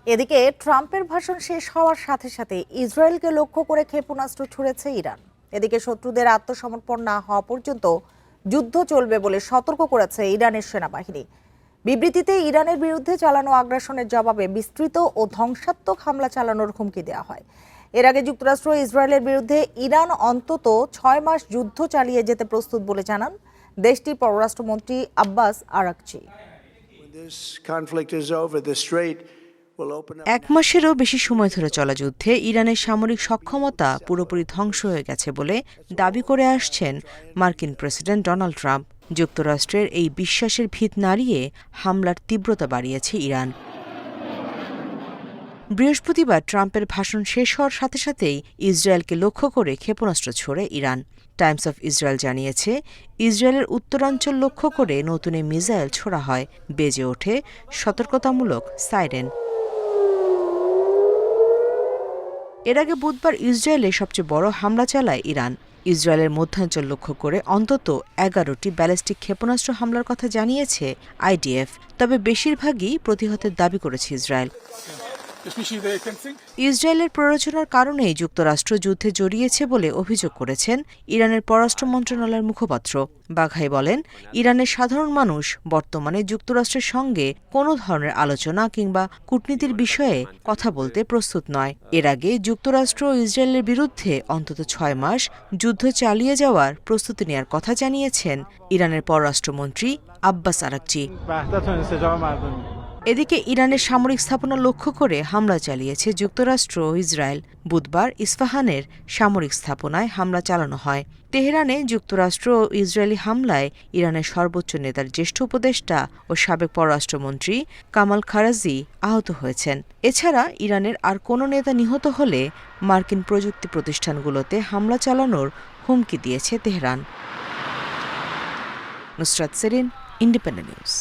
এদিকে ট্রাম্পের ভাষণ শেষ হওয়ার সাথে সাথে ইসরায়েলকে লক্ষ্য করে ক্ষেপণাস্ত্র ছুড়েছে ইরান। এদিকে শত্রুদের আত্মসমর্পণ না হওয়া পর্যন্ত যুদ্ধ চলবে বলে সতর্ক করেছে ইরানের সেনাবাহিনী। বিবৃতিতে ইরানের বিরুদ্ধে চালানো আগ্রাসনের জবাবে বিস্তৃত ও ধ্বংসাত্মক হামলা চালানোর হুমকি দেওয়া হয়। এর আগে যুক্তরাষ্ট্র ইসরায়েলের বিরুদ্ধে ইরান অন্তত 6 মাস যুদ্ধ চালিয়ে যেতে প্রস্তুত বলে জানান দেশটির পররাষ্ট্রমন্ত্রী আব্বাস আরাকচি। 1 মাসেরও বেশি সময় ধরে চলা যুদ্ধে ইরানের সামরিক সক্ষমতা পুরোপুরি ধ্বংস হয়ে গেছে বলে দাবি করে আসছেন মার্কিন প্রেসিডেন্ট ডোনাল্ড ট্রাম্প। যুক্তরাষ্ট্রের এই বিশ্বাসের ভিত নাড়িয়ে হামলার তীব্রতা বাড়িয়েছে ইরান। বৃহস্পতিবার ট্রাম্পের ভাষণ শেষ হওয়ার সাথে সাথেই ইসরায়েলকে লক্ষ্য করে ক্ষেপণাস্ত্র ছোড়ে ইরান। টাইমস অফ ইসরায়েল জানিয়েছে, ইসরায়েলের উত্তরাঞ্চল লক্ষ্য করে নতুন মিসাইল ছোড়া হয়। বেজে ওঠে সতর্কতামূলক সাইরেন। এর আগে বুধবার ইসরায়েলে সবচেয়ে বড় হামলা চালায় ইরান। ইসরায়েলের মধ্যাঞ্চল লক্ষ্য করে অন্তত 11টি ব্যালিস্টিক ক্ষেপণাস্ত্র হামলার কথা জানিয়েছে আইডিএফ। তবে বেশিরভাগই প্রতিহতের দাবি করেছে ইসরায়েল। ইসরায়েলের প্ররোচনার কারণেই যুক্তরাষ্ট্র যুদ্ধে জড়িয়েছে বলে অভিযোগ করেছেন ইরানের পররাষ্ট্র মন্ত্রণালয়ের মুখপাত্র। বাঘাই বলেন, ইরানের সাধারণ মানুষ বর্তমানে যুক্তরাষ্ট্রের সঙ্গে কোনো ধরনের আলোচনা কিংবা কূটনীতির বিষয়ে কথা বলতে প্রস্তুত নয়। এর আগে যুক্তরাষ্ট্র ও ইসরায়েলের বিরুদ্ধে অন্তত 6 মাস যুদ্ধ চালিয়ে যাওয়ার প্রস্তুতি নেওয়ার কথা জানিয়েছেন ইরানের পররাষ্ট্রমন্ত্রী আব্বাস আরাকচি। এদিকে ইরানের সামরিক স্থাপনা লক্ষ্য করে হামলা চালিয়েছে যুক্তরাষ্ট্র ও ইসরায়েল। বুধবার ইস্পাহানের সামরিক স্থাপনায় হামলা চালানো হয়। তেহরানে যুক্তরাষ্ট্র ও ইসরায়েলি হামলায় ইরানের সর্বোচ্চ নেতার জ্যেষ্ঠ উপদেষ্টা ও সাবেক পররাষ্ট্রমন্ত্রী কামাল খারাজি আহত হয়েছেন। এছাড়া ইরানের আর কোনো নেতা নিহত হলে মার্কিন প্রযুক্তি প্রতিষ্ঠানগুলোতে হামলা চালানোর হুমকি দিয়েছে Tehran. Nusrat Serin, Independent news.